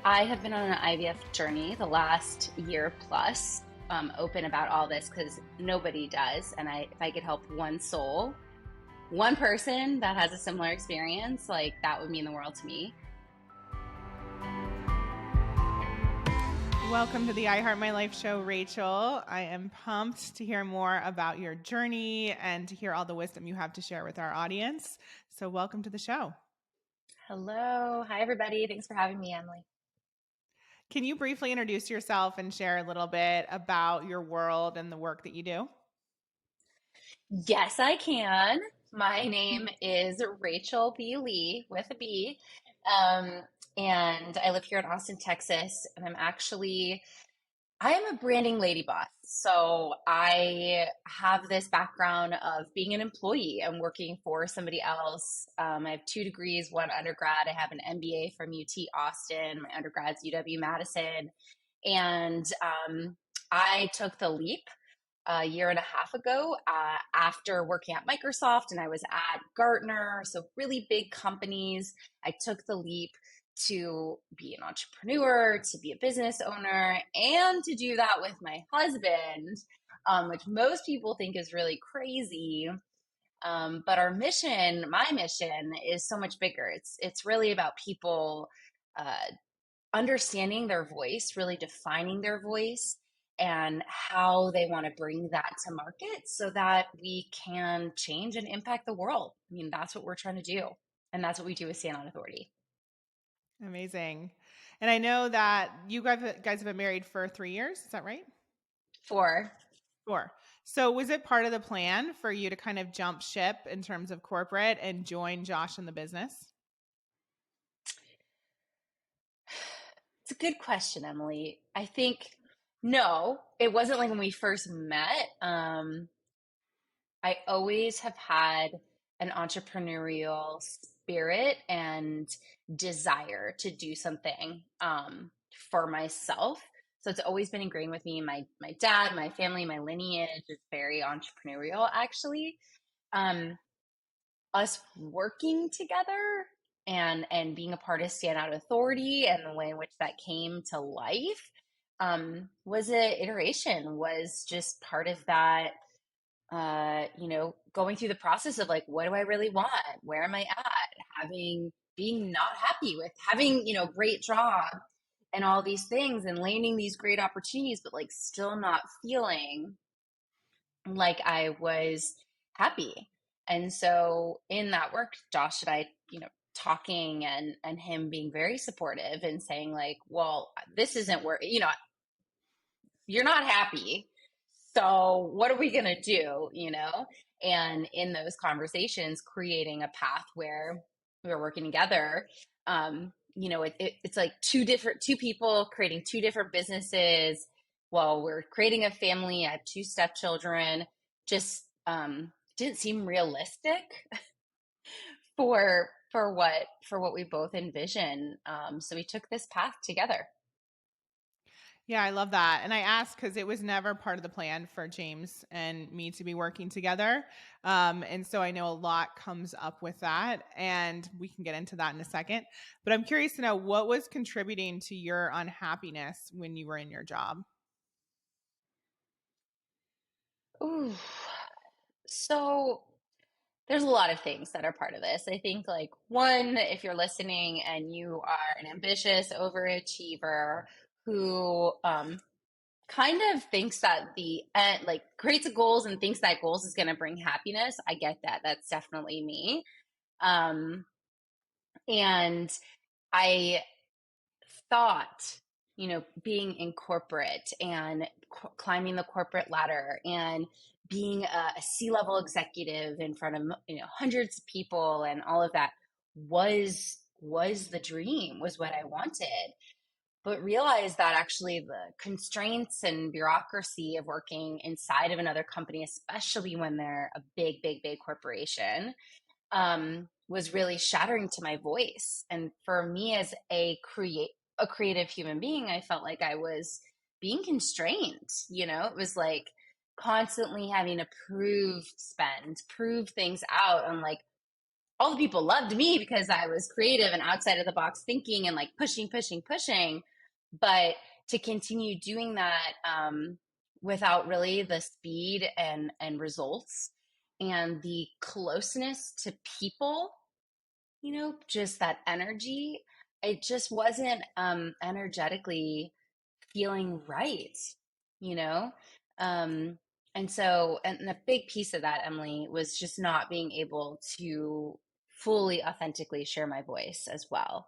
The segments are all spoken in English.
I have been on an IVF journey the last year plus, open about all this because nobody does. And if I could help one soul, one person that has a similar experience, like that would mean the world to me. Welcome to the I Heart My Life show, Rachel. I am pumped to hear more about your journey and to hear all the wisdom you have to share with our audience. So, welcome to the show. Hello. Hi, everybody. Thanks for having me, Emily. Can you briefly introduce yourself and share a little bit about your world and the work that you do? Yes, I can. My name is Rachel B. Lee with a B. Um, and I live here in Austin, Texas. And I am a branding lady boss. So I have this background of being an employee and working for somebody else. I have 2 degrees, one undergrad. I have an MBA from UT Austin. My undergrad's UW-Madison. And I took the leap a year and a half ago after working at Microsoft, and I was at Gartner, so really big companies. I took the leap to be an entrepreneur, to be a business owner, and to do that with my husband, which most people think is really crazy. But my mission, is so much bigger. It's really about people uh, understanding their voice, really defining their voice, and how they want to bring that to market so that we can change and impact the world. I mean, that's what we're trying to do. And that's what we do with Stand on Authority. Amazing. And I know that you guys have been married for 3 years. Is that right? For Sure. So, was it part of the plan for you to kind of jump ship in terms of corporate and join Josh in the business? It's a good question, Emily. I think no, it wasn't like when we first met. I always have had an entrepreneurial spirit and desire to do something for myself. So it's always been ingrained with me. My dad, my family, my lineage is very entrepreneurial, actually. Um, us working together and being a part of Stand Out Authority and the way in which that came to life was an iteration, was just part of that going through the process of like, what do I really want? Where am I at? Being not happy with having, great job and all these things and landing these great opportunities, but like still not feeling like I was happy. And so in that work, Josh and I, talking and him being very supportive and saying like, well, this isn't where, you're not happy. So what are we going to do, And in those conversations, creating a path where we were working together, it's like two people creating two different businesses while we're creating a family. I have two stepchildren. Just didn't seem realistic for what we both envision. So we took this path together. Yeah, I love that. And I asked because it was never part of the plan for James and me to be working together. And so I know a lot comes up with that, and we can get into that in a second. But I'm curious to know what was contributing to your unhappiness when you were in your job? Ooh. So there's a lot of things that are part of this. I think, like, one, if you're listening and you are an ambitious overachiever who kind of thinks that the end, like, creates goals and thinks that goals is going to bring happiness, I get that. That's definitely me. Um, and I thought, being in corporate and climbing the corporate ladder and being a C-level executive in front of hundreds of people and all of that was the dream, was what I wanted. But realized that actually the constraints and bureaucracy of working inside of another company, especially when they're a big, big, big corporation, was really shattering to my voice. And for me as a creative human being, I felt like I was being constrained. It was like constantly having to prove things out on like all the people loved me because I was creative and outside of the box thinking and like pushing. But to continue doing that without really the speed and results and the closeness to people, just that energy, it just wasn't energetically feeling right, you know? Um, and a big piece of that, Emily, was just not being able to fully authentically share my voice as well.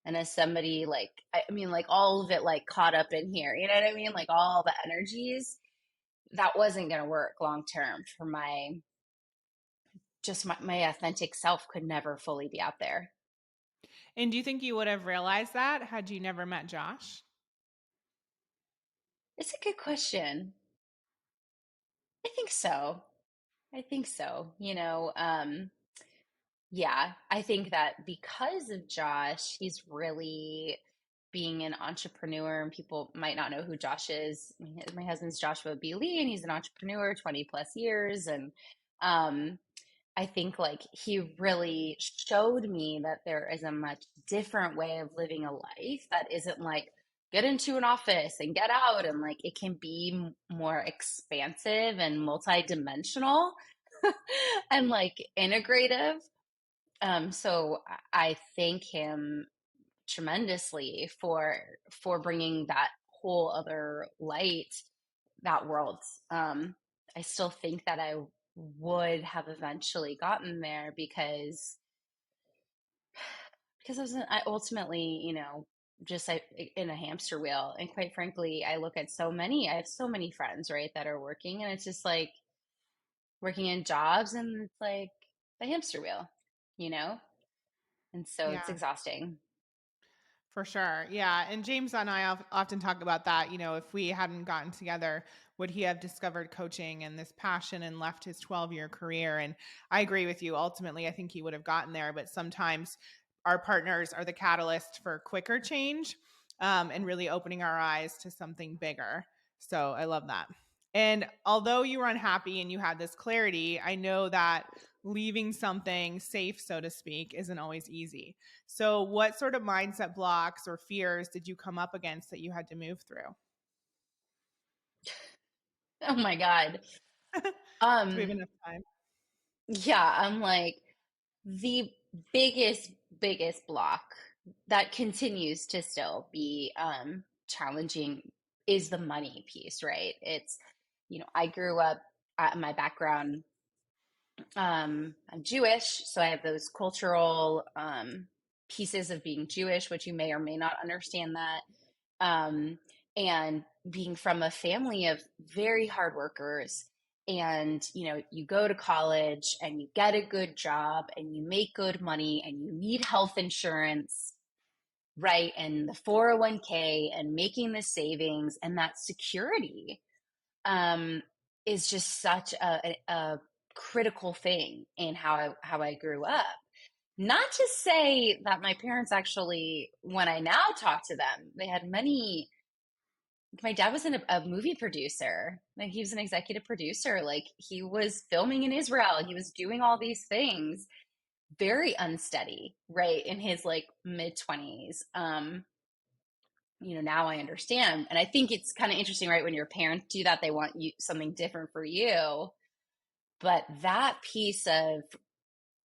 And as somebody like, I mean, like all of it, like caught up in here, you know what I mean? Like all the energies, that wasn't going to work long term for my authentic self could never fully be out there. And do you think you would have realized that had you never met Josh? It's a good question. I think so. I think so. Yeah, I think that because of Josh, he's really being an entrepreneur, and people might not know who Josh is. My husband's Joshua B. Lee, and he's an entrepreneur, 20 plus years. And um, I think like he really showed me that there is a much different way of living a life that isn't like get into an office and get out, and like it can be more expansive and multidimensional and like integrative. So I thank him tremendously for bringing that whole other light, that world. Um, I still think that I would have eventually gotten there because I ultimately, just in a hamster wheel. And quite frankly, I have so many friends, right, that are working, and it's just like working in jobs, and it's like the hamster wheel, you know? And so it's Yeah. exhausting. For sure. Yeah. And James and I often talk about that. If we hadn't gotten together, would he have discovered coaching and this passion and left his 12-year career? And I agree with you. Ultimately, I think he would have gotten there. But sometimes our partners are the catalyst for quicker change and really opening our eyes to something bigger. So I love that. And although you were unhappy and you had this clarity, I know that leaving something safe, so to speak, isn't always easy. So, what sort of mindset blocks or fears did you come up against that you had to move through? Oh my God. Do we have Um, enough time? yeah, I'm like the biggest block that continues to still be challenging is the money piece, right? I grew up, my background, I'm Jewish, so I have those cultural pieces of being Jewish, which you may or may not understand that. um, and being from a family of very hard workers, and you go to college and you get a good job and you make good money and you need health insurance, right, and the 401k and making the savings and that security um, is just such a critical thing in how I grew up. Not to say that my parents actually, when I now talk to them, they had many. My dad was a movie producer. Like he was an executive producer. Like he was filming in Israel. He was doing all these things. Very unsteady, right? In his like mid 20s. Now I understand. And I think it's kind of interesting, right? When your parents do that, they want you something different for you. But that piece of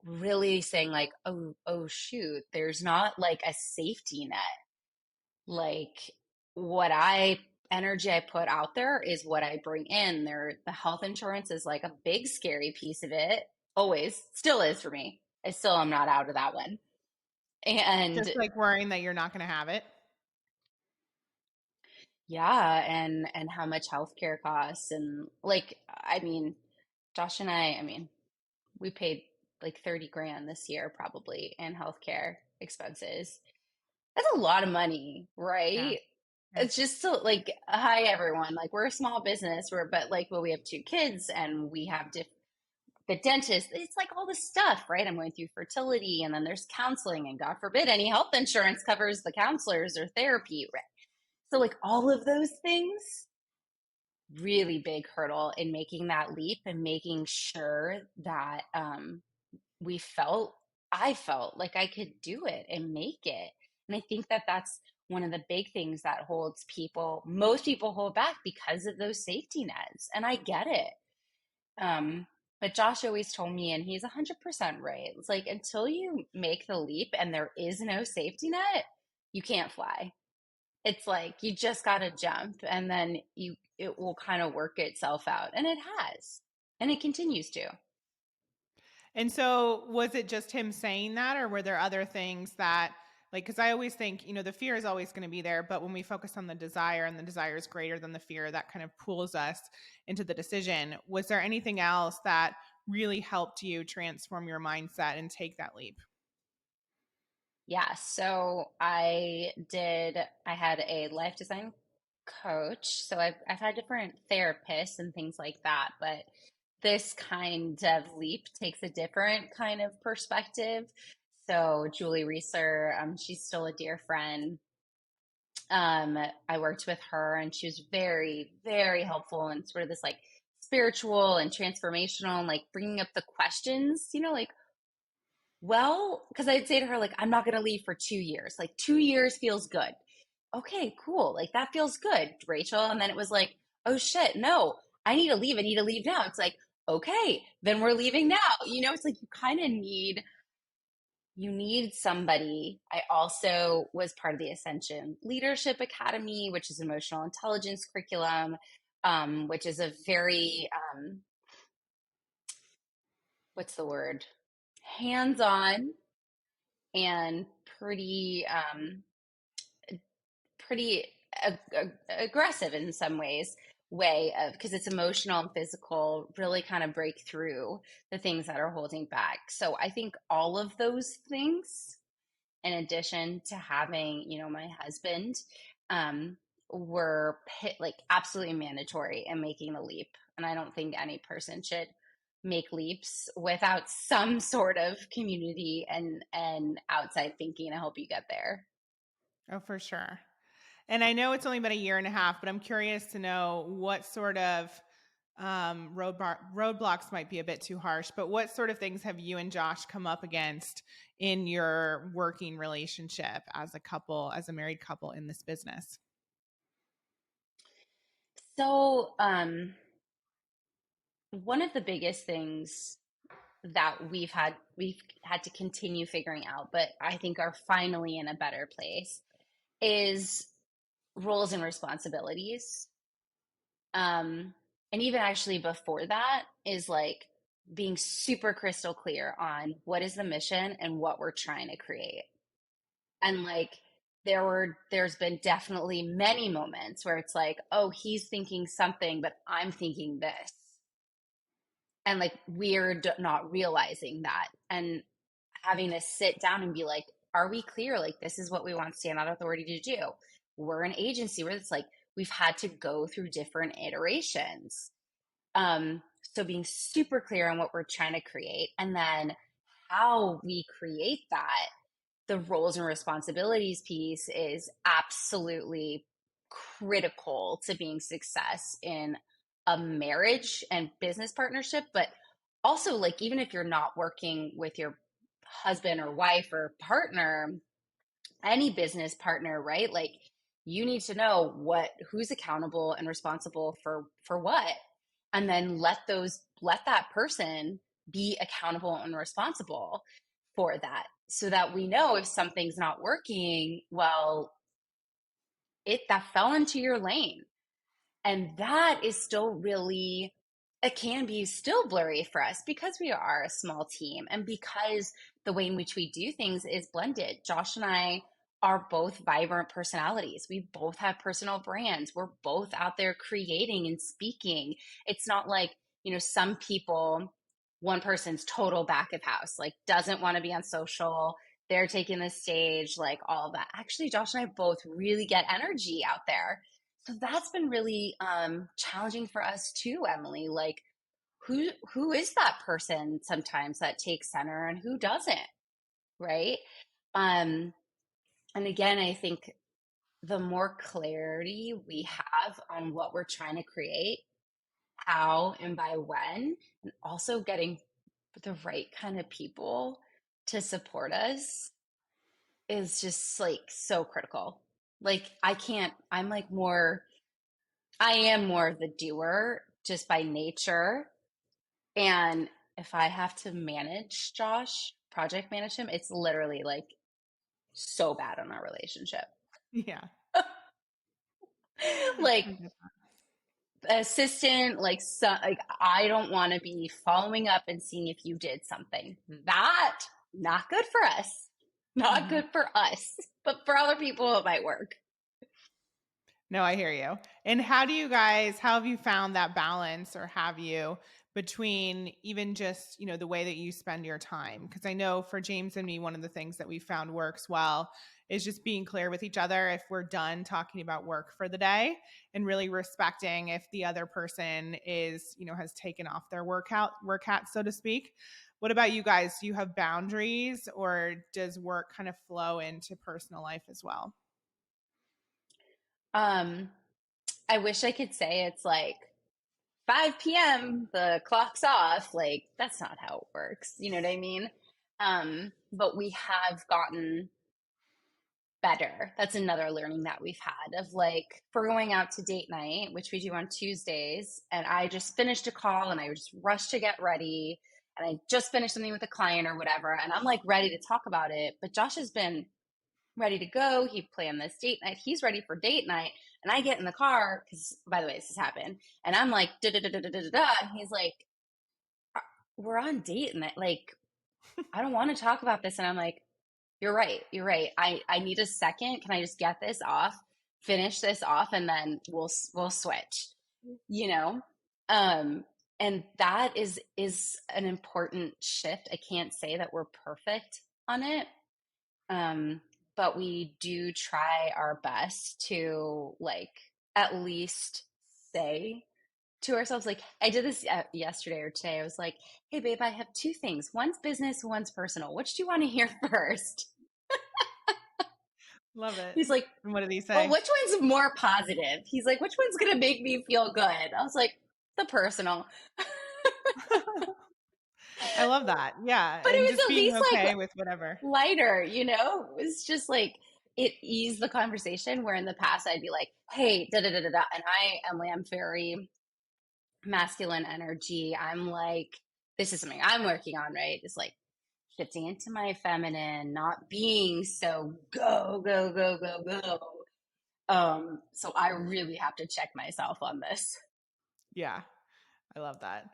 really saying like, oh shoot, there's not like a safety net. Like what I energy I put out there is what I bring in. The health insurance is like a big scary piece of it. Always, still is for me. I still am not out of that one. Just And like worrying that you're not going to have it. yeah, and how much healthcare costs, and like I mean, Josh and I mean, we paid like 30 grand this year probably in healthcare expenses. That's a lot of money, Yeah. right? Yeah. It's just so like, hi everyone. Like we're a small business, but we have two kids and we have the dentist. It's like all this stuff, right? I'm going through fertility, and then there's counseling, and God forbid any health insurance covers the counselors or therapy, right? So like all of those things, really big hurdle in making that leap and making sure that we felt I felt like I could do it and make it. And I think that that's one of the big things that holds people, most people hold back because of those safety nets. And I get it. Um, but Josh always told me, and he's 100% right. It's like until you make the leap and there is no safety net, you can't fly. It's like you just got to jump and then it will kind of work itself out. And it has. And it continues to. And so was it just him saying that, or were there other things that, like, because I always think, the fear is always going to be there, but when we focus on the desire and the desire is greater than the fear, that kind of pulls us into the decision. Was there anything else that really helped you transform your mindset and take that leap? Yeah, so I had a life design coach. So I've had different therapists and things like that, but this kind of leap takes a different kind of perspective. So Julie Reeser, she's still a dear friend. I worked with her and she was very, very helpful and sort of this like spiritual and transformational and like bringing up the questions, like, well, because I'd say to her, like, I'm not going to leave for 2 years. Like, 2 years feels good. Okay, cool. Like, that feels good, Rachel. And then it was like, oh shit, no, I need to leave. I need to leave now. It's like, okay, then we're leaving now. It's like you kind of need somebody. I also was part of the Ascension Leadership Academy, which is emotional intelligence curriculum, which is a very, what's the word? Hands-on and pretty aggressive in some ways way of because it's emotional and physical really kind of break through the things that are holding back. So I think all of those things, in addition to having my husband, um were like absolutely mandatory in making the leap. And I don't think any person should make leaps without some sort of community and outside thinking to help you get there. Oh, for sure. And I know it's only been a year and a half, but I'm curious to know what sort of roadblocks might be a bit too harsh, but what sort of things have you and Josh come up against in your working relationship as a couple, as a married couple in this business? So, one of the biggest things that we've had to continue figuring out, but I think are finally in a better place, is roles and responsibilities. Um, and even actually before that is like being super crystal clear on what is the mission and what we're trying to create. And like there's been definitely many moments where it's like, oh, he's thinking something, but I'm thinking this. And like we're not realizing that and having to sit down and be like, are we clear? Like, this is what we want Standout Authority to do. We're an agency where it's like we've had to go through different iterations. So being super clear on what we're trying to create and then how we create that, the roles and responsibilities piece is absolutely critical to being success in a marriage and business partnership. But also, like, even if you're not working with your husband or wife or partner, any business partner, right? Like, you need to know who's accountable and responsible for what, and then let that person be accountable and responsible for that, so that we know if something's not working, well, it that fell into your lane. And that is still really, it can be still blurry for us because we are a small team and because the way in which we do things is blended. Josh and I are both vibrant personalities. We both have personal brands. We're both out there creating and speaking. It's not like, some people, one person's total back of house, like doesn't want to be on social. They're taking the stage, like all of that. Actually, Josh and I both really get energy out there, so that's been really challenging for us too, Emily. Like, who is that person sometimes that takes center and who doesn't, right? Um, and again, I think the more clarity we have on what we're trying to create, how and by when, and also getting the right kind of people to support us is just like so critical. Like I can't, I'm like more, I am more of the doer just by nature. And if I have to manage Josh, project manage him, it's literally like so bad on our relationship. Yeah. Like I get that. assistant, like so, like I don't want to be following up and seeing if you did something. That not good for us. Not Mhm. good for us, but for other people it might work. No, I hear you. And how do you guys, how have you found that balance, or have you, between even just, the way that you spend your time? Because I know for James and me, one of the things that we found works well is just being clear with each other if we're done talking about work for the day, and really respecting if the other person is, has taken off their work hat, so to speak. What about you guys? Do you have boundaries, or does work kind of flow into personal life as well? Um, I wish I could say it's like 5 p.m., the clock's off. Like, that's not how it works. You know what I mean? But we have gotten better. That's another learning that we've had of like, if we're going out to date night, which we do on Tuesdays, and I just finished a call and I just rushed to get ready and I just finished something with a client or whatever, and I'm like ready to talk about it. But Josh has been ready to go. He planned this date night. He's ready for date night. And I get in the car because, by the way, this has happened. And I'm like, da da da da da da da. And he's like, we're on date night. Like, I don't want to talk about this. And I'm like, you're right. You're right. I need a second. Can I just get this off, finish this off, and then we'll switch, you know? Um, and that is an important shift. I can't say that we're perfect on it. Um, but we do try our best to like at least say to ourselves, like I did this yesterday or today. I was like, "Hey, babe, I have two things. One's business, one's personal. Which do you want to hear first?" Love it. He's like, And what did he "Well, say? which one's more positive?" He's like, "Which one's gonna make me feel good?" I was like, "The personal." I love that. Yeah. But And it just was at being least like okay with whatever. lighter, It was just like it eased the conversation where in the past I'd be like, hey, da da da da da. And Emily, I'm very masculine energy. I'm like, this is something I'm working on, right? It's like shifting into my feminine, not being so go, go, go, go, go. So I really have to check myself on this. Yeah. I love that.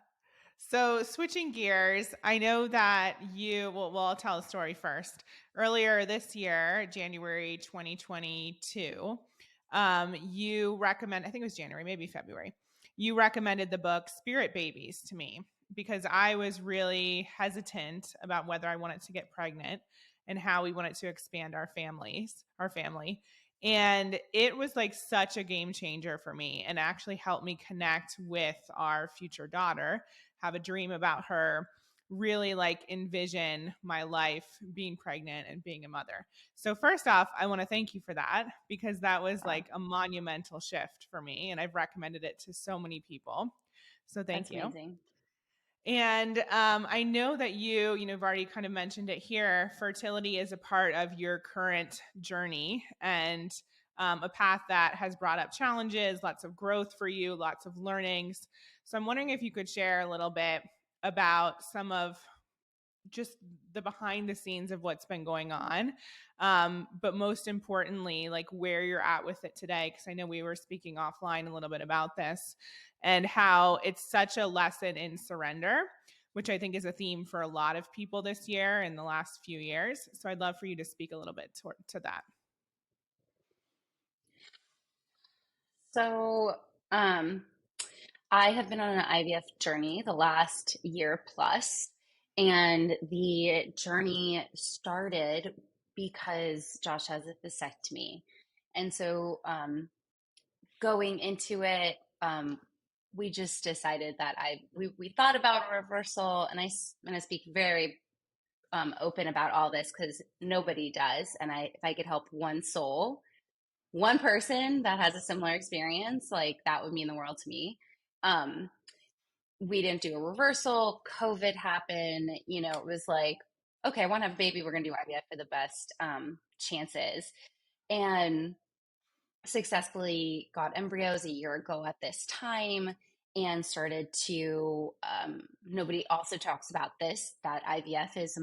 So, switching gears, I know that well, I'll tell a story first. Earlier this year, January 2022, you recommend, I think it was January, maybe February, you recommended the book Spirit Babies to me because I was really hesitant about whether I wanted to get pregnant and how we wanted to expand our family. And it was like such a game changer for me, and actually helped me connect with our future daughter, have a dream about her, really like envision my life being pregnant and being a mother. So first off, I want to thank you for that, because that was Wow, like a monumental shift for me, and I've recommended it to so many people. So thank that's you. amazing. And I know that you've already kind of mentioned it here. Fertility is a part of your current journey, and a path that has brought up challenges, lots of growth for you, lots of learnings. So I'm wondering if you could share a little bit about some of just the behind the scenes of what's been going on. But most importantly, like where you're at with it today, because I know we were speaking offline a little bit about this, and how it's such a lesson in surrender, which I think is a theme for a lot of people this year and the last few years. So I'd love for you to speak a little bit to that. So, um, I have been on an IVF journey the last year plus, and the journey started because Josh has a vasectomy. And so, going into it, we just decided that we thought about a reversal, and I'm going to speak very open about all this because nobody does. And if I could help one soul, one person that has a similar experience, like that would mean the world to me. Um, we didn't do a reversal. COVID happened. It was like okay, I want to have a baby. We're going to do IVF for the best chances. And successfully got embryos a year ago at this time and started to nobody also talks about this, that IVF is a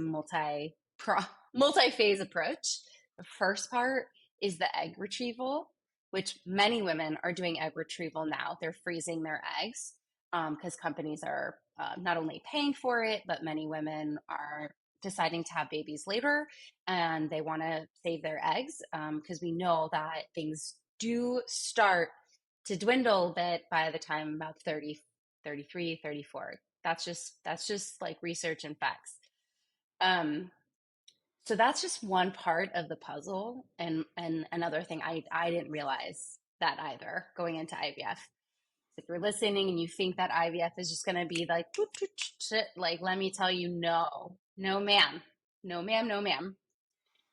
multi-phase approach. The first part is the egg retrieval, which many women are doing egg retrieval now. They're freezing their eggs because companies are not only paying for it, but many women are deciding to have babies later and they want to save their eggs because we know that things do start to dwindle a bit by the time about 30, 33, 34. That's just like research and facts. Um, so that's just one part of the puzzle. And another thing I didn't realize that either going into IVF. If you're listening and you think that IVF is just going to be like, let me tell you, no, no, ma'am, no, ma'am, no, ma'am.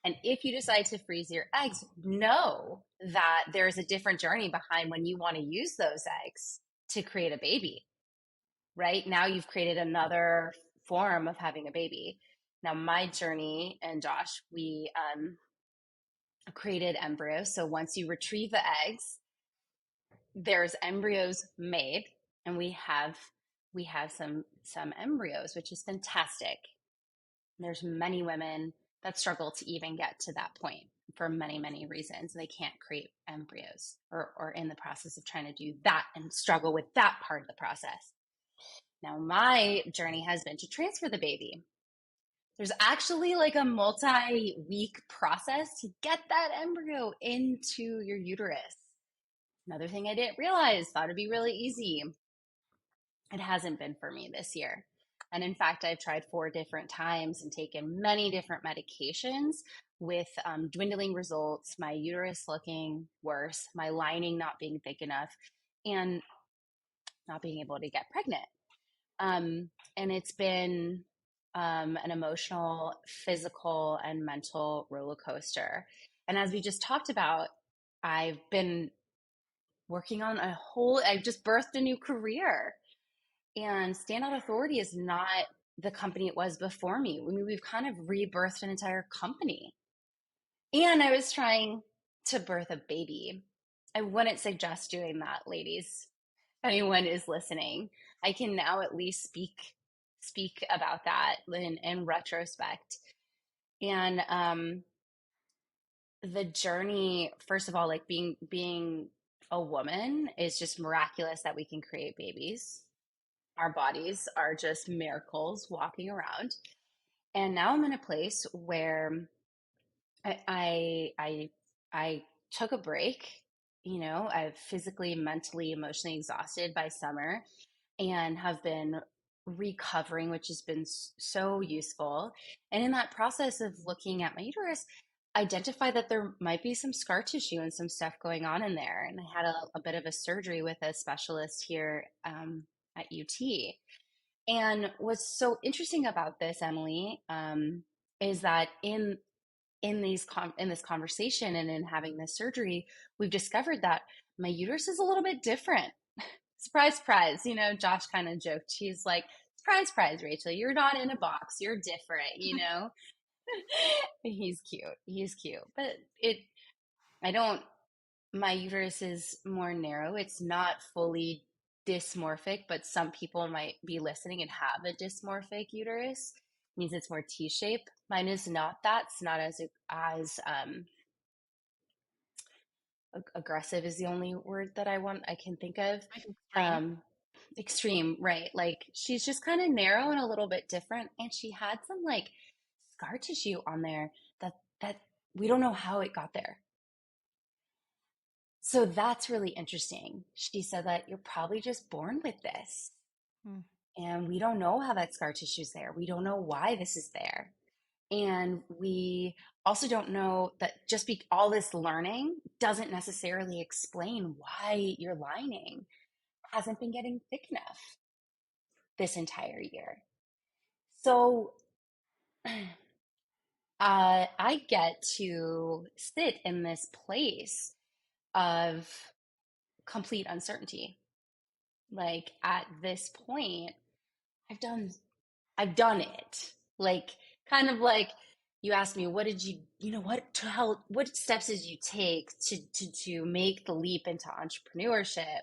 And if you decide to freeze your eggs, know that there's a different journey behind when you want to use those eggs to create a baby. Right now, you've created another form of having a baby. Now, my journey and Josh, we created embryos. So once you retrieve the eggs, there's embryos made, and we have some embryos, which is fantastic. There's many women that struggle to even get to that point for many, many reasons. They can't create embryos or in the process of trying to do that and struggle with that part of the process. Now, my journey has been to transfer the baby. There's actually like a multi-week process to get that embryo into your uterus. Another thing I didn't realize, thought it'd be really easy. It hasn't been for me this year. And in fact, I've tried 4 different times and taken many different medications with dwindling results, my uterus looking worse, my lining not being thick enough, and not being able to get pregnant. And it's been an emotional, physical, and mental roller coaster. And as we just talked about, I've been working on I've just birthed a new career. And Standout Authority is not the company it was before me. I mean, we've kind of rebirthed an entire company. And I was trying to birth a baby. I wouldn't suggest doing that, ladies. If anyone is listening, I can now at least speak about that in retrospect. And the journey, first of all, like being a woman is just miraculous that we can create babies. Our bodies are just miracles walking around. And now I'm in a place where I I I, I took a break. You know, I've physically, mentally, emotionally exhausted by summer and have been recovering, which has been so useful. And in that process of looking at my uterus, identify that there might be some scar tissue and some stuff going on in there. And I had a bit of a surgery with a specialist here at UT. And what's so interesting about this, Emily, is that in this conversation and in having this surgery, we've discovered that my uterus is a little bit different. Surprise, surprise. You know, Josh kind of joked. He's like, surprise, surprise, Rachel. You're not in a box. You're different. You know. He's cute. He's cute. But I don't. My uterus is more narrow. It's not fully dysmorphic, but some people might be listening and have a dysmorphic uterus. It means it's more T-shaped. Mine is not that. It's not as aggressive is the only word that I can think of. Like extreme. Um, extreme, right? Like she's just kind of narrow and a little bit different, and she had some like scar tissue on there that we don't know how it got there. So that's really interesting. She said that you're probably just born with this. Hmm. And we don't know how that scar tissue is there. We don't know why this is there. And we also don't know that all this learning doesn't necessarily explain why your lining hasn't been getting thick enough this entire year. So I get to sit in this place of complete uncertainty. Like at this point, I've done it. Like kind of like you asked me, what did what steps did you take to make the leap into entrepreneurship?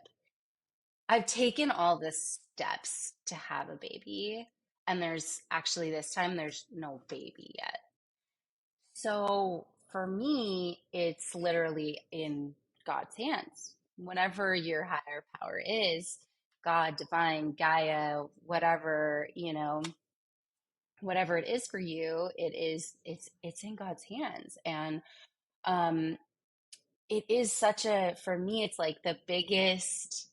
I've taken all the steps to have a baby, and there's actually this time there's no baby yet. So for me, it's literally in God's hands. Whatever your higher power is, God, divine, Gaia, whatever, whatever it is for you, it's in God's hands. And um it is such a for me it's like the biggest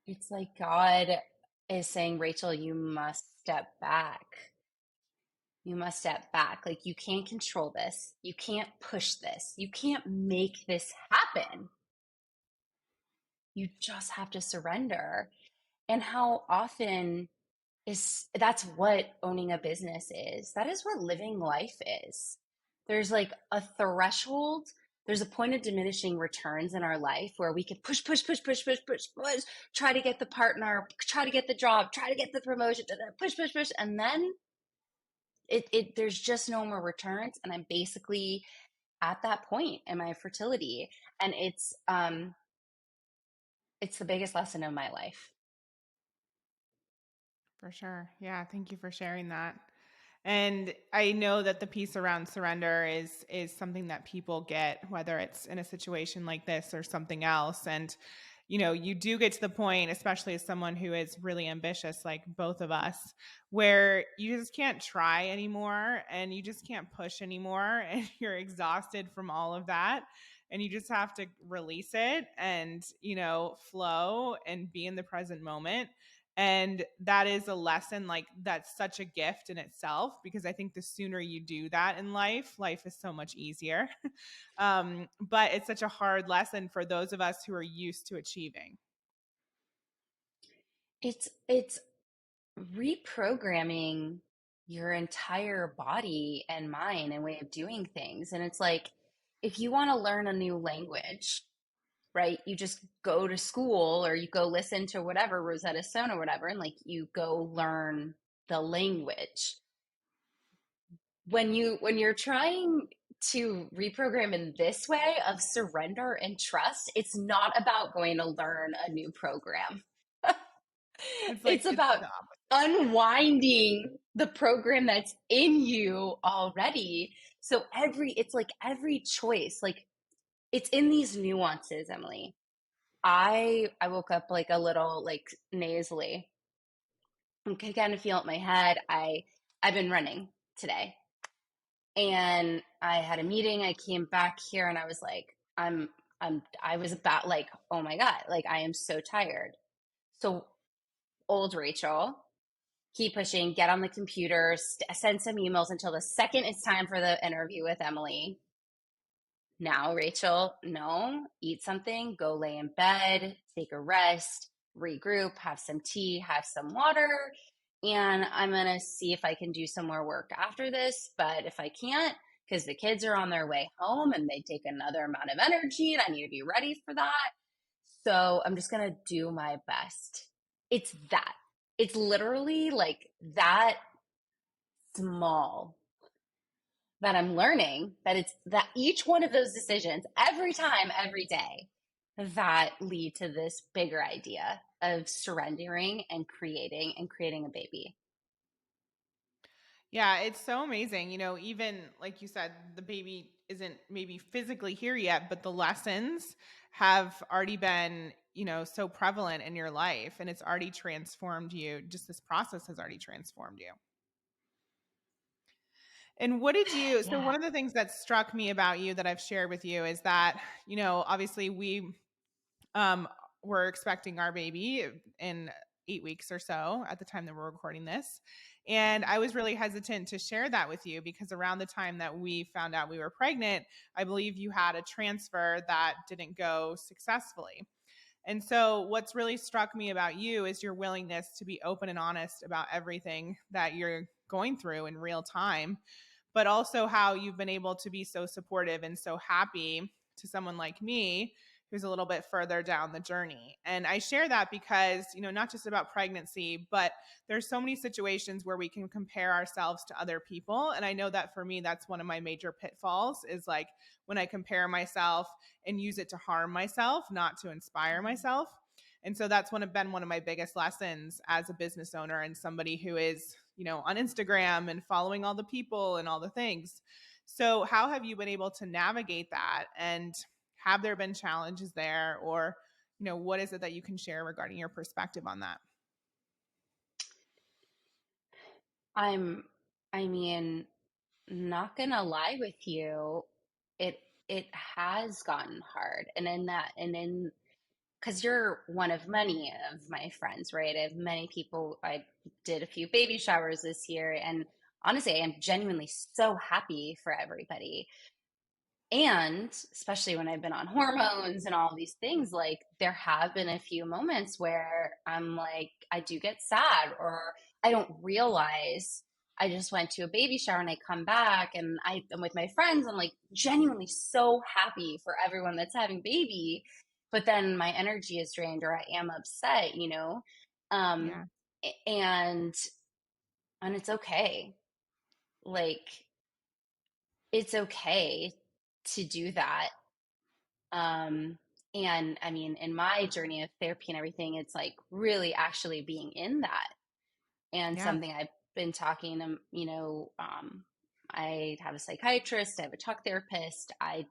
it's like God is saying, Rachel, you must step back. You must step back. Like, you can't control this. You can't push this. You can't make this happen. You just have to surrender. And how often is that's what owning a business is. That is what living life is. There's like a threshold. There's a point of diminishing returns in our life where we can push, push, push, push, push, push, push, try to get the partner, try to get the job, try to get the promotion, push, push, push, and then there's just no more returns. And I'm basically at that point in my fertility, and it's the biggest lesson of my life. For sure. Yeah. Thank you for sharing that. And I know that the piece around surrender is something that people get, whether it's in a situation like this or something else. And you do get to the point, especially as someone who is really ambitious, like both of us, where you just can't try anymore and you just can't push anymore and you're exhausted from all of that. And you just have to release it and, flow and be in the present moment. And that is a lesson, like that's such a gift in itself, because I think the sooner you do that in life, life is so much easier. But it's such a hard lesson for those of us who are used to achieving. It's reprogramming your entire body and mind and way of doing things. And it's like, if you want to learn a new language, right, you just go to school or you go listen to whatever, Rosetta Stone or whatever, and like you go learn the language. When you're trying to reprogram in this way of surrender and trust, it's not about going to learn a new program. It's It's like it's about the opposite. unwinding the program that's in you already. So it's like every choice, like it's in these nuances, Emily. I woke up like a little like nasally. I can kind of feel it in my head. I've been running today, and I had a meeting. I came back here and I was like, I was about like, oh my God, like I am so tired. So old Rachel, keep pushing, get on the computer, send some emails until the second it's time for the interview with Emily. Now, Rachel, no, eat something, go lay in bed, take a rest, regroup, have some tea, have some water, and I'm going to see if I can do some more work after this. But if I can't, because the kids are on their way home and they take another amount of energy and I need to be ready for that. So I'm just going to do my best. It's that. It's literally like that small that I'm learning that it's that each one of those decisions, every time, every day, that lead to this bigger idea of surrendering and creating a baby. Yeah, it's so amazing. Even like you said, the baby isn't maybe physically here yet, but the lessons have already been, so prevalent in your life and it's already transformed you. Just this process has already transformed you. And what did you, so Yeah. one of the things that struck me about you that I've shared with you is that, obviously we um, were expecting our baby in 8 weeks or so at the time that we're recording this. And I was really hesitant to share that with you because around the time that we found out we were pregnant, I believe you had a transfer that didn't go successfully. And so what's really struck me about you is your willingness to be open and honest about everything that you're going through in real time, but also how you've been able to be so supportive and so happy to someone like me who's a little bit further down the journey. And I share that because, not just about pregnancy, but there's so many situations where we can compare ourselves to other people. And I know that for me, that's one of my major pitfalls, is like when I compare myself and use it to harm myself, not to inspire myself. And so that's been one of my biggest lessons as a business owner and somebody who is, on Instagram and following all the people and all the things. So how have you been able to navigate that? And have there been challenges there, or, what is it that you can share regarding your perspective on that? I mean, not gonna lie with you, it it has gotten hard. And because you're one of many of my friends, right? I have many people. I did a few baby showers this year, and honestly, I am genuinely so happy for everybody. And especially when I've been on hormones and all these things, like there have been a few moments where I'm like, I do get sad, or I don't realize I just went to a baby shower and I come back and I'm with my friends. I'm like genuinely so happy for everyone that's having baby. But then my energy is drained or I am upset. Um, Yeah. and and it's okay. Like it's okay to do that. Um, and I mean, in my journey of therapy and everything, it's like really actually being in that, and Yeah. something I've been talking to, I have a psychiatrist, I have a talk therapist. I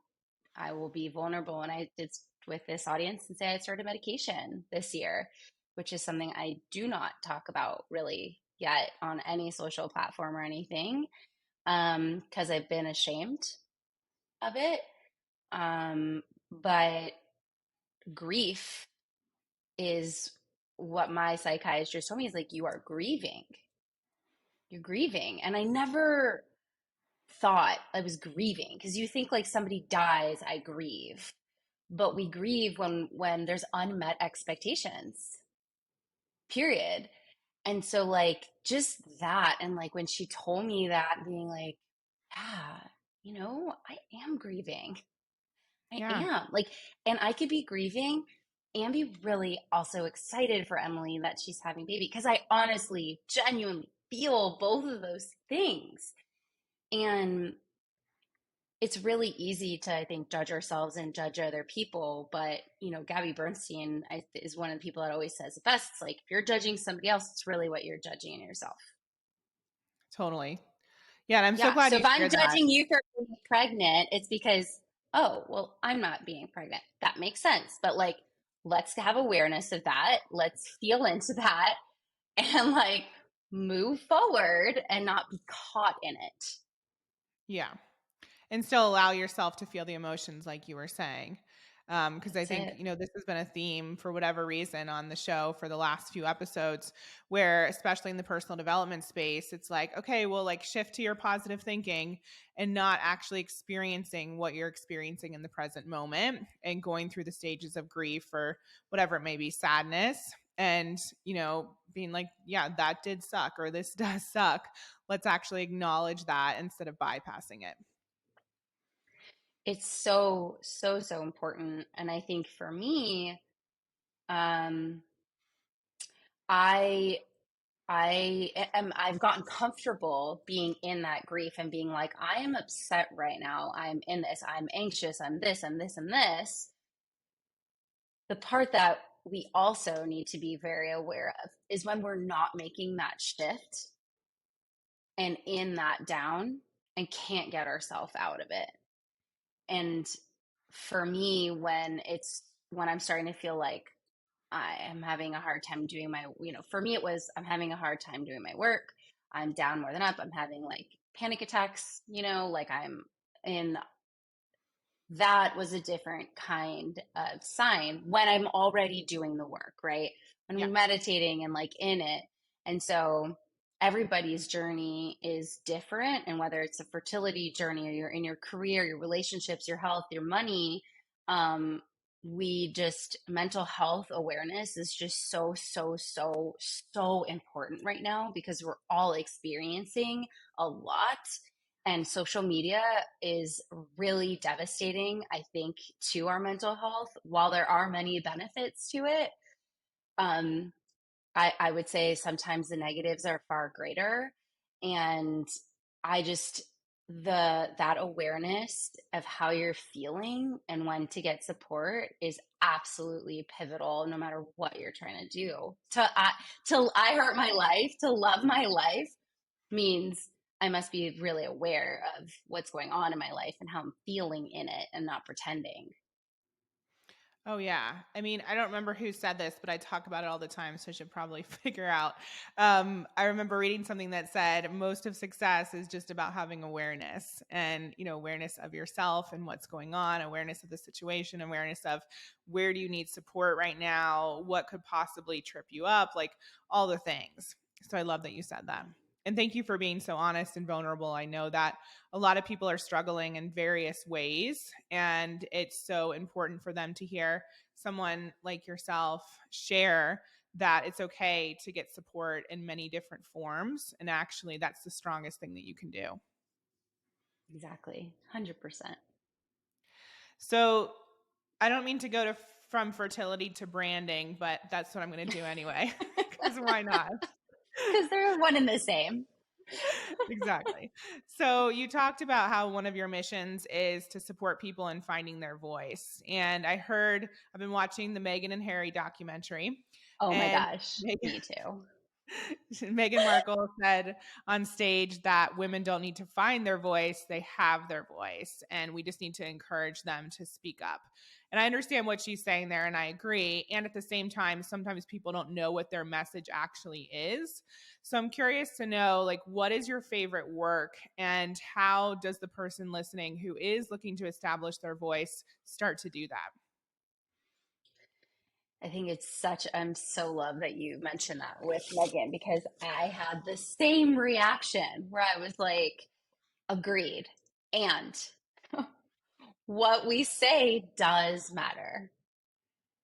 will be vulnerable, and I did with this audience and say I started medication this year, which is something I do not talk about really yet on any social platform or anything, because I've been ashamed of it. But grief is what my psychiatrist told me, is like, you are grieving. You're grieving. And I never thought I was grieving, because you think like somebody dies, I grieve. But we grieve when there's unmet expectations. Period. And so like just that, and like when she told me that, being like, yeah, I am grieving. I Yeah. am like, and I could be grieving and be really also excited for Emily that she's having baby, because I honestly, genuinely feel both of those things. And it's really easy to, I think, judge ourselves and judge other people. But, Gabby Bernstein is one of the people that always says it best. It's like, if you're judging somebody else, it's really what you're judging in yourself. Totally. Yeah. And I'm so Yeah. glad So you if I'm shared that. judging you for being pregnant, it's because, oh, well, I'm not being pregnant. That makes sense. But like, let's have awareness of that. Let's feel into that and like move forward and not be caught in it. Yeah. And still allow yourself to feel the emotions like you were saying. Because I That's think, it. this has been a theme for whatever reason on the show for the last few episodes, where especially in the personal development space, it's like, okay, well, like shift to your positive thinking and not actually experiencing what you're experiencing in the present moment and going through the stages of grief or whatever it may be, sadness. And, being like, yeah, that did suck, or this does suck. Let's actually acknowledge that instead of bypassing it. It's so, so, so important. And I think for me, um, I I've gotten comfortable being in that grief and being like, I am upset right now. I'm in this. I'm anxious. I'm this. I'm this. I'm this. The part that we also need to be very aware of is when we're not making that shift and in that down and can't get ourselves out of it. And for me, when I'm starting to feel like I am having a hard time doing for me, it was, I'm having a hard time doing my work. I'm down more than up. I'm having like panic attacks, like I'm in, that was a different kind of sign when I'm already doing the work, right? When Yeah. we're meditating and like in it. And so everybody's journey is different. And whether it's a fertility journey or you're in your career, your relationships, your health, your money, um, mental health awareness is just so, so, so, so important right now, because we're all experiencing a lot. And social media is really devastating, I think, to our mental health. While there are many benefits to it, um, I would say sometimes the negatives are far greater. And I just, that awareness of how you're feeling and when to get support is absolutely pivotal no matter what you're trying to do. To I hurt my life, to love my life means I must be really aware of what's going on in my life and how I'm feeling in it and not pretending. Oh yeah. I mean, I don't remember who said this, but I talk about it all the time, so I should probably figure out. I remember reading something that said most of success is just about having awareness and, awareness of yourself and what's going on, awareness of the situation, awareness of where do you need support right now, what could possibly trip you up, like all the things. So I love that you said that. And thank you for being so honest and vulnerable. I know that a lot of people are struggling in various ways, and it's so important for them to hear someone like yourself share that it's okay to get support in many different forms. And actually, that's the strongest thing that you can do. Exactly. 100%. So I don't mean to go from fertility to branding, but that's what I'm going to do anyway, because why not? Because they're one and the same. Exactly. So you talked about how one of your missions is to support people in finding their voice. And I've been watching the Meghan and Harry documentary. Oh my And gosh, me too. Meghan Markle said on stage that women don't need to find their voice, they have their voice, and we just need to encourage them to speak up. And I understand what she's saying there, and I agree. And at the same time, sometimes people don't know what their message actually is. So I'm curious to know, like, what is your favorite work, and how does the person listening who is looking to establish their voice start to do that? I think I'm so love that you mentioned that with Megan because I had the same reaction where I was like, agreed. And what we say does matter,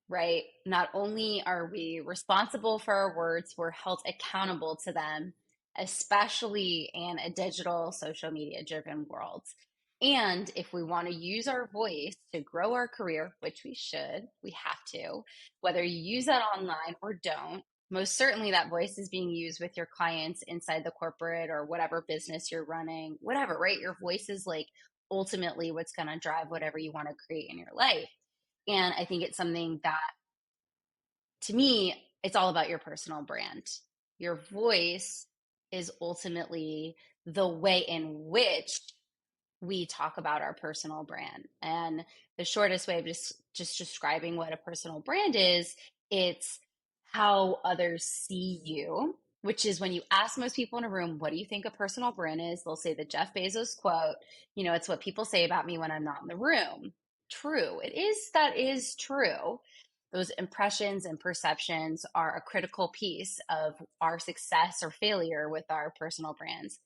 right? Not only are we responsible for our words, we're held accountable to them, especially in a digital social media driven world. And if we want to use our voice to grow our career, which we should, we have to, whether you use that online or don't, most certainly that voice is being used with your clients inside the corporate or whatever business you're running, whatever, right? Your voice is like ultimately what's going to drive whatever you want to create in your life. And I think it's something that, to me, it's all about your personal brand. Your voice is ultimately the way in which we talk about our personal brand. And the shortest way of just describing what a personal brand is, it's how others see you, which is when you ask most people in a room, what do you think a personal brand is? They'll say the Jeff Bezos quote, it's what people say about me when I'm not in the room. True. That is true. Those impressions and perceptions are a critical piece of our success or failure with our personal brands.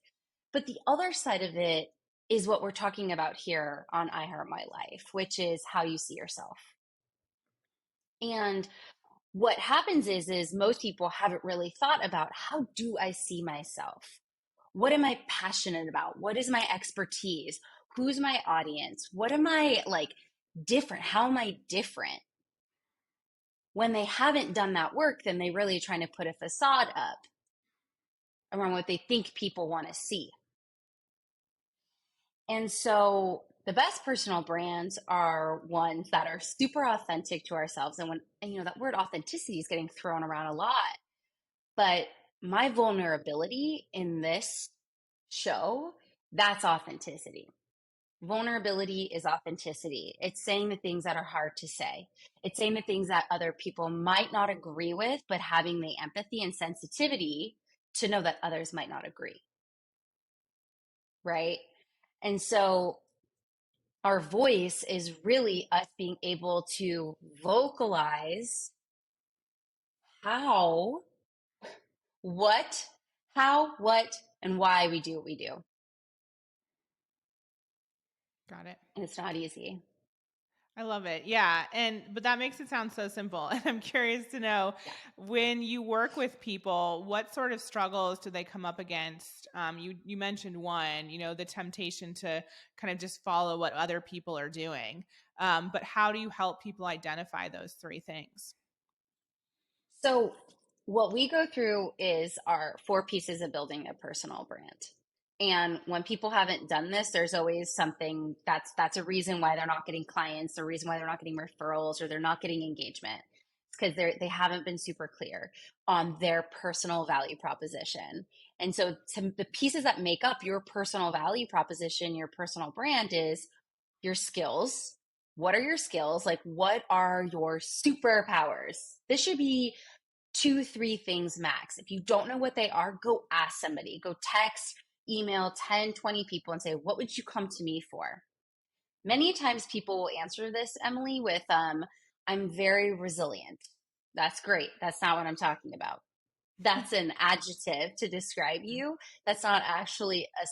But the other side of it is what we're talking about here on I Heart My Life, which is how you see yourself. And what happens is most people haven't really thought about, how do I see myself? What am I passionate about? What is my expertise? Who's my audience? What am I like different? How am I different? When they haven't done that work, then they really trying to put a facade up around what they think people want to see. And so the best personal brands are ones that are super authentic to ourselves. And that word authenticity is getting thrown around a lot. But my vulnerability in this show, that's authenticity. Vulnerability is authenticity. It's saying the things that are hard to say. It's saying the things that other people might not agree with, but having the empathy and sensitivity to know that others might not agree. Right? And so our voice is really us being able to vocalize how, what, and why we do what we do. Got it. And it's not easy. I love it. Yeah. But that makes it sound so simple. And I'm curious to know, Yeah. when you work with people, what sort of struggles do they come up against? You mentioned one, the temptation to kind of just follow what other people are doing. But how do you help people identify those three things? So what we go through is our 4 pieces of building a personal brand. And when people haven't done this, there's always something that's a reason why they're not getting clients, a reason why they're not getting referrals, or they're not getting engagement. It's because they haven't been super clear on their personal value proposition. And so the pieces that make up your personal value proposition, your personal brand, is your skills. What are your skills? Like, what are your superpowers? This should be 2, 3 things max. If you don't know what they are, go ask somebody. Go text, email 10, 20 people and say, what would you come to me for? Many times people will answer this, Emily, with, I'm very resilient. That's great. That's not what I'm talking about. That's an adjective to describe you. That's not actually a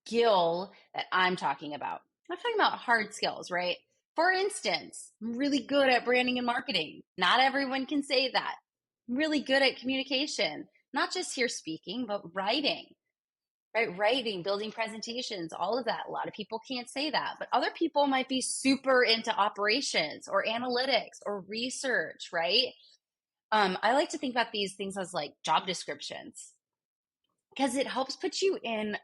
skill that I'm talking about. I'm talking about hard skills, right? For instance, I'm really good at branding and marketing. Not everyone can say that. I'm really good at communication, not just here speaking, but writing, right? Writing, building presentations, all of that. A lot of people can't say that, but other people might be super into operations or analytics or research, right? I like to think about these things as like job descriptions because it helps put you in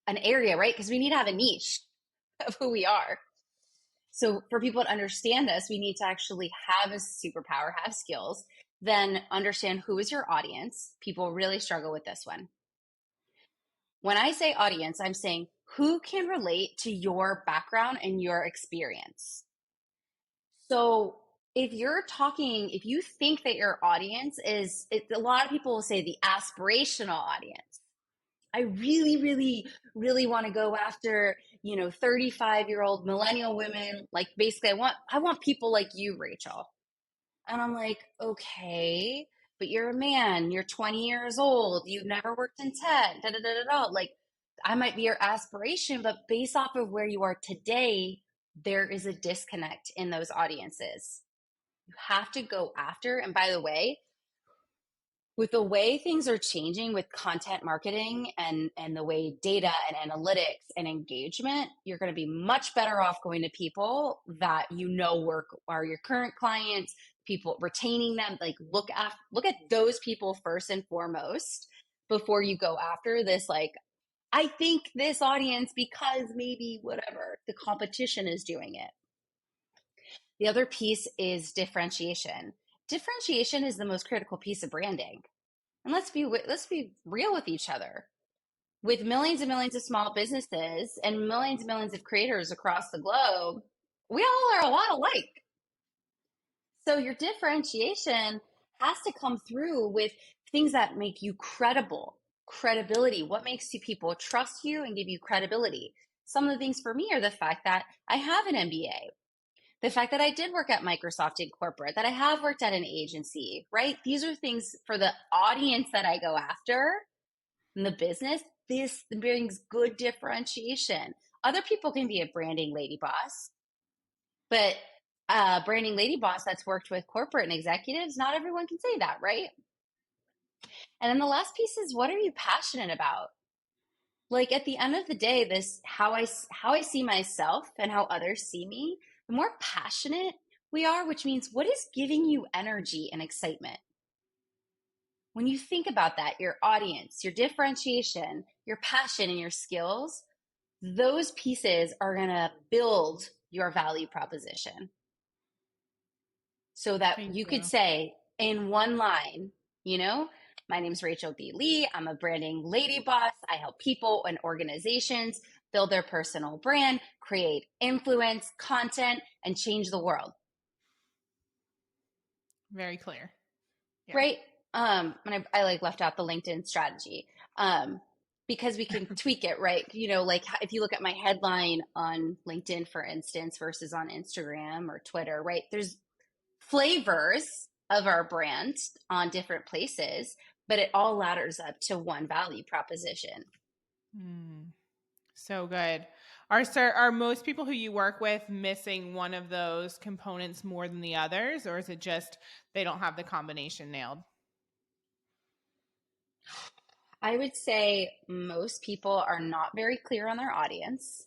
an area, right? Because we need to have a niche of who we are. So for people to understand this, we need to actually have a superpower, have skills, then understand who is your audience. People really struggle with this one. When I say audience, I'm saying who can relate to your background and your experience. So if you think that your audience a lot of people will say the aspirational audience. I really, really, really want to go after, 35-year-old millennial women. Like basically I want people like you, Rachel. And I'm like, okay, but you're a man, you're 20 years old, you've never worked in tech, da da da da da. Like, I might be your aspiration, but based off of where you are today, there is a disconnect in those audiences. You have to go after, and by the way, with the way things are changing with content marketing and the way data and analytics and engagement, you're going to be much better off going to people that work are your current clients, people retaining them. Like look at those people first and foremost before you go after this. Like, I think this audience because maybe whatever the competition is doing it. The other piece is differentiation. Differentiation is the most critical piece of branding. And let's be real with each other. With millions and millions of small businesses and millions of creators across the globe, we all are a lot alike. So your differentiation has to come through with things that make you credible. Credibility. What makes you people trust you and give you credibility? Some of the things for me are the fact that I have an MBA, the fact that I did work at Microsoft in corporate, that I have worked at an agency, right? These are things for the audience that I go after in the business. This brings good differentiation. Other people can be a branding lady boss, but branding lady boss that's worked with corporate and executives, not everyone can say that, right? And then the last piece is, what are you passionate about? Like at the end of the day, this how I see myself and how others see me, the more passionate we are, which means what is giving you energy and excitement. When you think about that, your audience, your differentiation, your passion, and your skills, those pieces are going to build your value proposition so that Thank you could you. say in one line, my name's Rachel B. Lee. I'm a branding lady boss. I help people and organizations build their personal brand, create influence, content, and change the world. Very clear. Yeah. Right? And I like left out the LinkedIn strategy. Because we can tweak it, right? Like if you look at my headline on LinkedIn, for instance, versus on Instagram or Twitter, right? There's flavors of our brand on different places, but it all ladders up to one value proposition. So good. Are most people who you work with missing one of those components more than the others, or is it just they don't have the combination nailed? I would say most people are not very clear on their audience.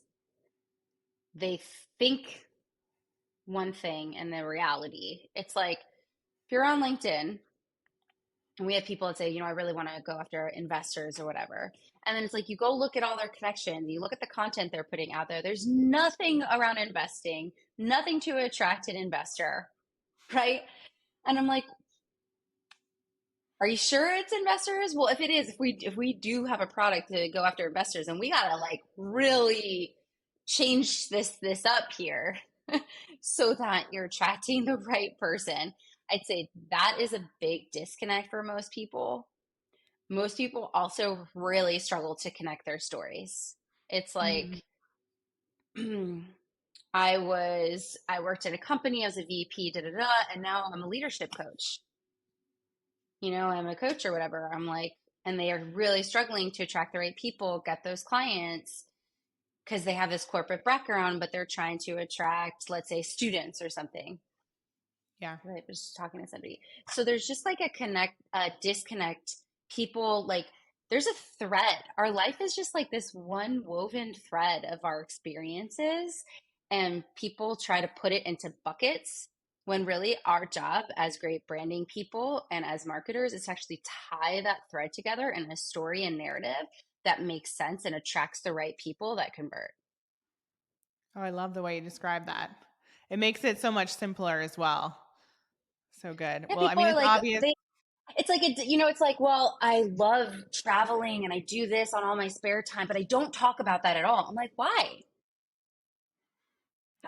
They think one thing and the reality. It's like if you're on LinkedIn and we have people that say, I really want to go after investors or whatever. And then it's like you go look at all their connections, you look at the content they're putting out there. There's nothing around investing, nothing to attract an investor, right? And I'm like, are you sure it's investors? Well, if it is, if we do have a product to go after investors, and we gotta like really change this up here so that you're attracting the right person. I'd say that is a big disconnect for most people. Most people also really struggle to connect their stories. It's Mm. like I worked at a company as a VP, and now I'm a leadership coach. I'm a coach or whatever. I'm like, and they are really struggling to attract the right people, get those clients because they have this corporate background, but they're trying to attract, let's say, students or something. Yeah. Right. I was just talking to somebody. So there's just like a disconnect. People like, there's a thread. Our life is just like this one woven thread of our experiences, and people try to put it into buckets when really our job as great branding people and as marketers is to actually tie that thread together in a story and narrative that makes sense and attracts the right people that convert. Oh, I love the way you describe that. It makes it so much simpler as well. So good. Yeah, Well, I people mean, are it's like, obvious. it's like, it's like, well, I love traveling and I do this on all my spare time, but I don't talk about that at all. I'm like, why?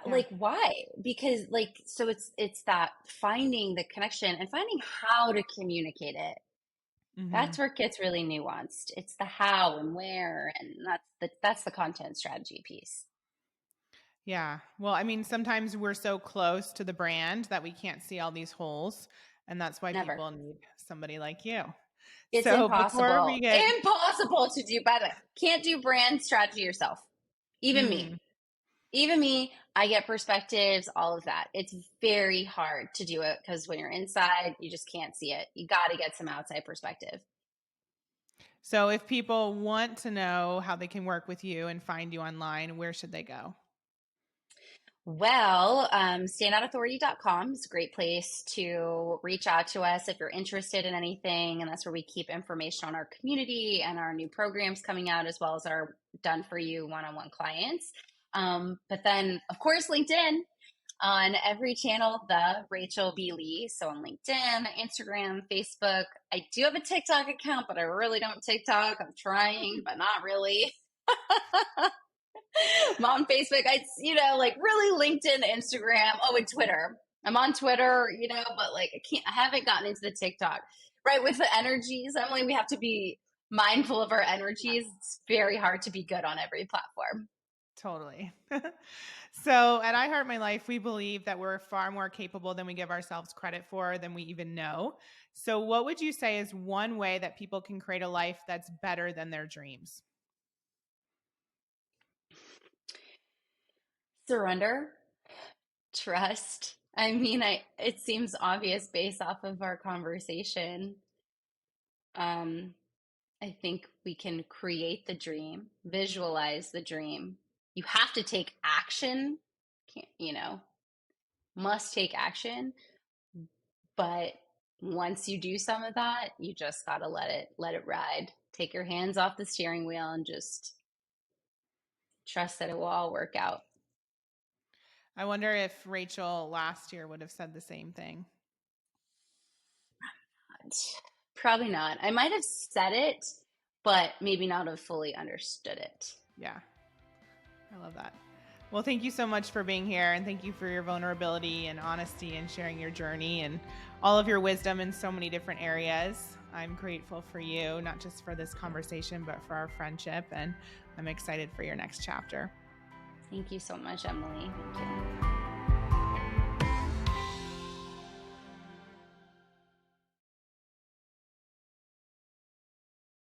Yeah. Like, why? Because like, so it's that finding the connection and finding how to communicate it. Mm-hmm. That's where it gets really nuanced. It's the how and where, and that's the content strategy piece. Yeah. Well, I mean, sometimes we're so close to the brand that we can't see all these holes. And that's why Never. people need somebody like you. It's So before we impossible. get, Impossible to do. By the way, can't do brand strategy yourself. Even me. mhm. Even me, I get perspectives, all of that. It's very hard to do it because when you're inside, you just can't see it. You got to get some outside perspective. So if people want to know how they can work with you and find you online, where should they go? Well, standoutauthority.com is a great place to reach out to us if you're interested in anything. And that's where we keep information on our community and our new programs coming out, as well as our done for you one-on-one clients. But then, of course, LinkedIn. On every channel, the Rachel B. Lee. So on LinkedIn, Instagram, Facebook. I do have a TikTok account, but I really don't TikTok. I'm trying, but not really. I'm on Facebook. Like really LinkedIn, Instagram. Oh, and Twitter. I'm on Twitter, but like I haven't gotten into the TikTok. Right. With the energies, Emily, we have to be mindful of our energies. It's very hard to be good on every platform. Totally. So at I Heart My Life, we believe that we're far more capable than we give ourselves credit for, than we even know. So what would you say is one way that people can create a life that's better than their dreams? Surrender, trust. I mean, it seems obvious based off of our conversation. Um, I think we can create the dream, visualize the dream. You have to take action. Can't, must take action. But once you do some of that, you just gotta let it ride. Take your hands off the steering wheel and just trust that it will all work out. I wonder if Rachel last year would have said the same thing. Probably not. I might have said it, but maybe not have fully understood it. Yeah. I love that. Well, thank you so much for being here, and thank you for your vulnerability and honesty and sharing your journey and all of your wisdom in so many different areas. I'm grateful for you, not just for this conversation, but for our friendship, and I'm excited for your next chapter. Thank you so much, Emily. Thank you.